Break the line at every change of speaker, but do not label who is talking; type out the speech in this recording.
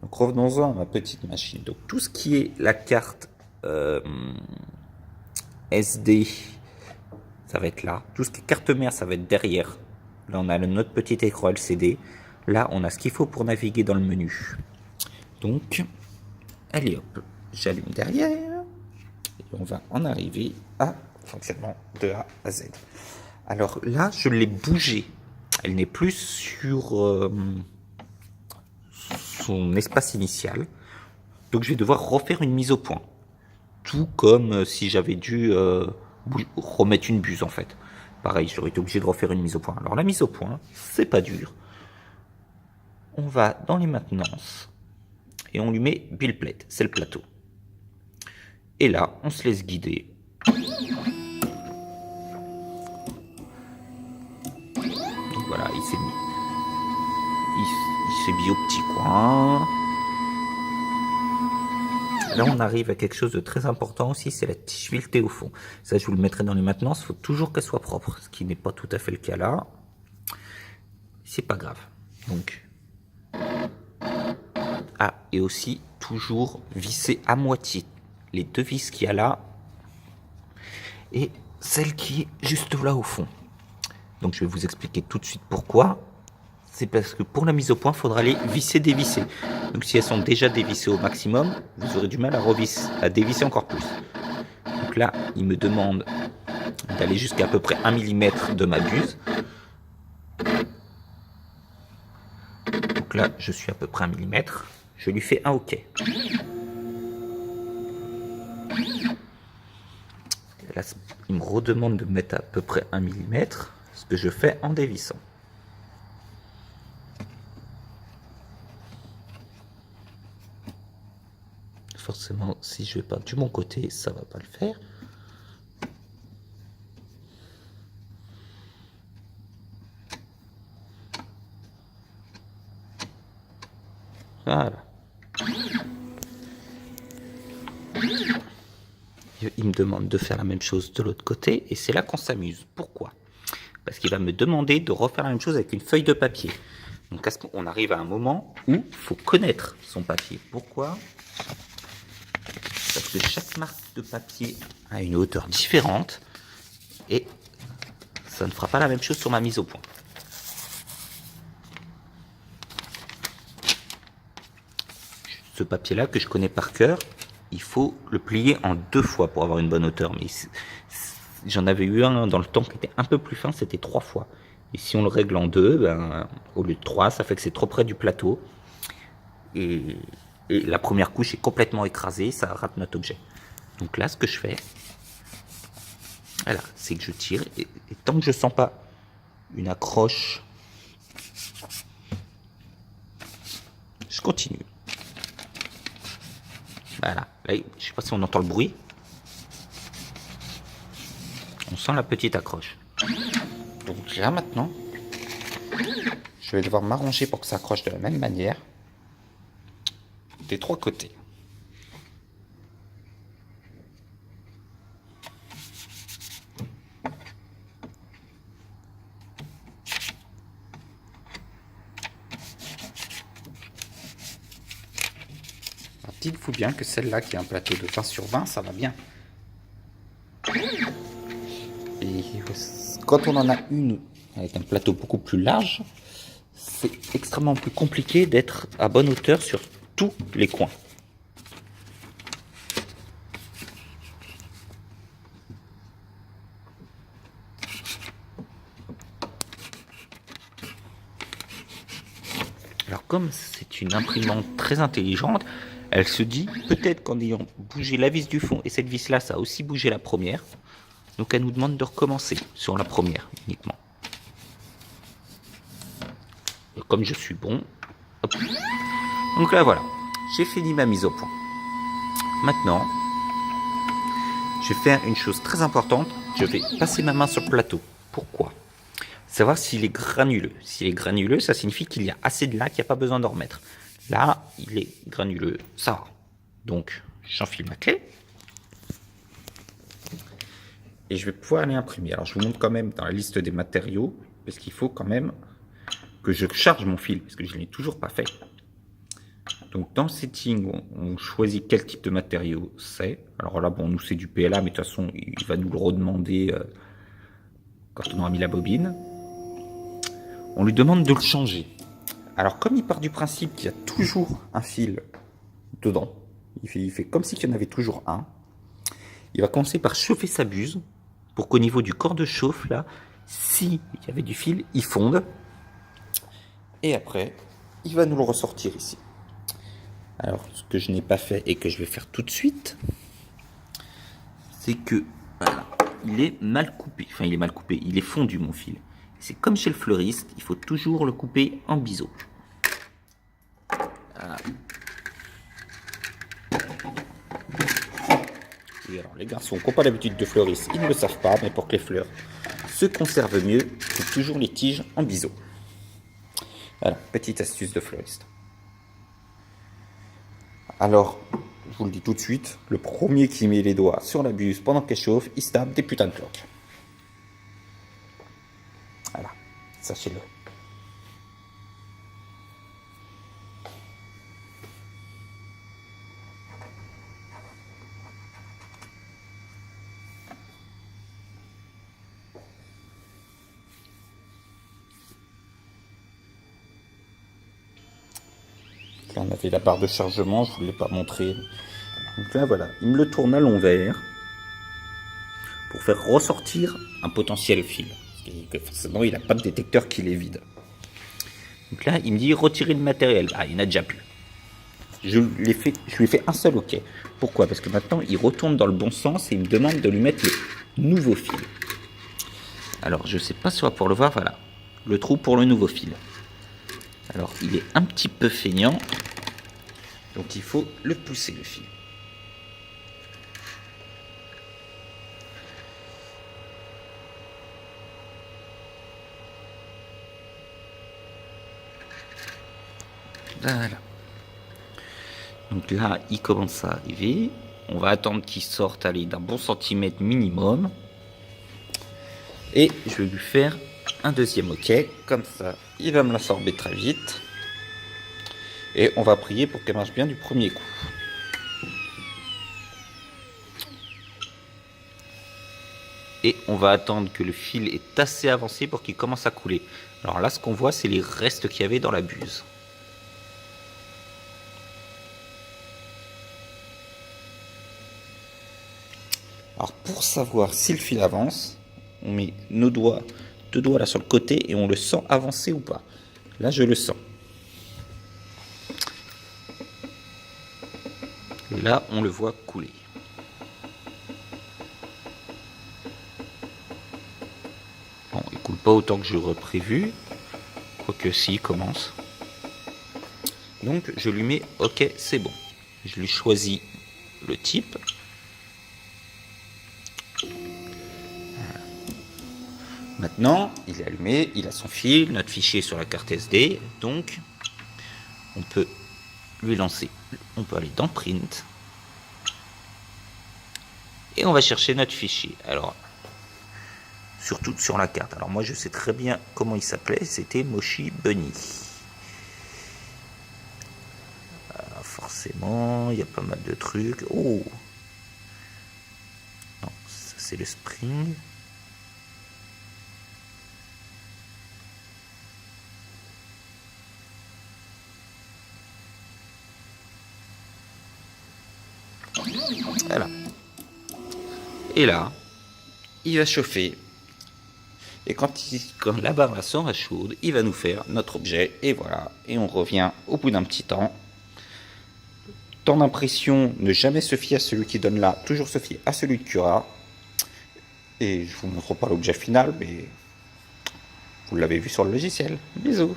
Donc revenons-en à ma petite machine. Donc tout ce qui est la carte SD, ça va être là. Tout ce qui est carte mère, ça va être derrière. Là, on a notre petit écran LCD. Là, on a ce qu'il faut pour naviguer dans le menu. Donc, allez hop, j'allume derrière. Et on va en arriver à fonctionnement de A à Z. Alors là, je l'ai bougée. Elle n'est plus sur son espace initial. Donc je vais devoir refaire une mise au point. Tout comme si j'avais dû remettre une buse en fait. Pareil, j'aurais été obligé de refaire une mise au point. Alors la mise au point, c'est pas dur. On va dans les maintenances et on lui met build plate, c'est le plateau. Et là, on se laisse guider. Donc voilà, il s'est mis au petit coin. Là, on arrive à quelque chose de très important aussi, c'est la tige filetée au fond. Ça, je vous le mettrai dans les maintenances. Il faut toujours qu'elle soit propre, ce qui n'est pas tout à fait le cas là. C'est pas grave. Donc, et aussi toujours visser à moitié les deux vis qu'il y a là et celle qui est juste là au fond. Donc, je vais vous expliquer tout de suite pourquoi. C'est parce que pour la mise au point, il faudra les visser, dévisser. Donc si elles sont déjà dévissées au maximum, vous aurez du mal à dévisser encore plus. Donc là, il me demande d'aller jusqu'à peu près 1 mm de ma buse. Donc là, je suis à peu près 1 mm. Je lui fais un OK. Là, il me redemande de mettre à peu près 1 mm, ce que je fais en dévissant. Forcément, si je vais pas du bon côté, ça va pas le faire. Voilà. Il me demande de faire la même chose de l'autre côté et c'est là qu'on s'amuse. Pourquoi? Parce qu'il va me demander de refaire la même chose avec une feuille de papier. Donc on arrive à un moment où il faut connaître son papier. Pourquoi? Parce que chaque marque de papier a une hauteur différente et ça ne fera pas la même chose sur ma mise au point. Ce papier-là que je connais par cœur, il faut le plier en 2 fois pour avoir une bonne hauteur. Mais j'en avais eu un dans le temps qui était un peu plus fin, c'était 3 fois. Et si on le règle en 2, ben, au lieu de 3, ça fait que c'est trop près du plateau. Et la première couche est complètement écrasée, ça rate notre objet. Donc là, ce que je fais, voilà, c'est que je tire. Et tant que je sens pas une accroche, je continue. Voilà, là, je sais pas si on entend le bruit. On sent la petite accroche. Donc là maintenant, je vais devoir m'arranger pour que ça accroche de la même manière des 3 côtés. Dites-vous bien que celle-là qui a un plateau de 20 sur 20, ça va bien. Et quand on en a une avec un plateau beaucoup plus large, c'est extrêmement plus compliqué d'être à bonne hauteur sur tous les coins. Alors comme c'est une imprimante très intelligente, elle se dit peut-être qu'en ayant bougé la vis du fond et cette vis là, ça a aussi bougé la première. Donc elle nous demande de recommencer sur la première uniquement. Et comme je suis bon, hop. Donc là voilà, j'ai fini ma mise au point. Maintenant, je vais faire une chose très importante, je vais passer ma main sur le plateau. Pourquoi? Savoir s'il est granuleux. S'il est granuleux, ça signifie qu'il y a assez de lac, qu'il n'y a pas besoin d'en remettre. Là, il est granuleux, ça va. Donc, j'enfile ma clé. Et je vais pouvoir aller imprimer. Alors, je vous montre quand même dans la liste des matériaux, parce qu'il faut quand même que je charge mon fil, parce que je ne l'ai toujours pas fait. Donc dans le setting, on choisit quel type de matériau c'est. Alors là, bon, nous c'est du PLA, mais de toute façon, il va nous le redemander quand on aura mis la bobine. On lui demande de le changer. Alors comme il part du principe qu'il y a toujours un fil dedans, il fait comme s'il y en avait toujours un. Il va commencer par chauffer sa buse pour qu'au niveau du corps de chauffe, là, s'il y avait du fil, il fonde. Et après, il va nous le ressortir ici. Alors, ce que je n'ai pas fait et que je vais faire tout de suite, c'est que, voilà, il est mal coupé. Enfin, il est mal coupé, il est fondu, mon fil. C'est comme chez le fleuriste, il faut toujours le couper en biseau. Voilà. Et alors, les garçons qui n'ont pas l'habitude de fleuriste, ils ne le savent pas, mais pour que les fleurs se conservent mieux, il faut toujours les tiges en biseau. Voilà, petite astuce de fleuriste. Alors, je vous le dis tout de suite, le premier qui met les doigts sur la buse pendant qu'elle chauffe, il se tape des putains de cloques. Voilà, sachez-le. Là, on avait la barre de chargement, je ne vous l'ai pas montré. Donc là, voilà, il me le tourne à l'envers pour faire ressortir un potentiel fil. Parce que forcément, il n'a pas de détecteur qui les vide. Donc là, il me dit retirer le matériel. Ah, il n'y en a déjà plus. Je lui ai fait un seul OK. Pourquoi? Parce que maintenant, il retourne dans le bon sens et il me demande de lui mettre le nouveau fil. Alors, je ne sais pas si on va pouvoir le voir. Voilà, le trou pour le nouveau fil. Alors, il est un petit peu feignant. Donc, il faut le pousser, le fil. Voilà. Donc là, il commence à arriver. On va attendre qu'il sorte d'un bon centimètre minimum. Et je vais lui faire un deuxième OK. Comme ça, il va me l'absorber très vite. Et on va prier pour qu'elle marche bien du premier coup. Et on va attendre que le fil est assez avancé pour qu'il commence à couler. Alors là, ce qu'on voit, c'est les restes qu'il y avait dans la buse. Alors pour savoir si le fil avance, on met nos doigts, deux doigts là sur le côté et on le sent avancer ou pas. Là, je le sens. Et là, on le voit couler. Bon, il coule pas autant que j'aurais prévu. Quoique si, il commence. Donc, je lui mets OK, c'est bon. Je lui choisis le type. Voilà. Maintenant, il est allumé, il a son fil, notre fichier sur la carte SD. Donc, on peut lui lancer. On peut aller dans Print. Et on va chercher notre fichier. Alors, surtout sur la carte. Alors moi, je sais très bien comment il s'appelait. C'était Moshi Bunny. Forcément, il y a pas mal de trucs. Oh! Non, ça c'est le Spring. Voilà. Et là, il va chauffer. Et quand la barre sera chaude, il va nous faire notre objet. Et voilà. Et on revient au bout d'un petit temps. Temps d'impression, ne jamais se fier à celui qui donne là. Toujours se fier à celui de Cura. Et je vous montre pas l'objet final, mais vous l'avez vu sur le logiciel. Bisous.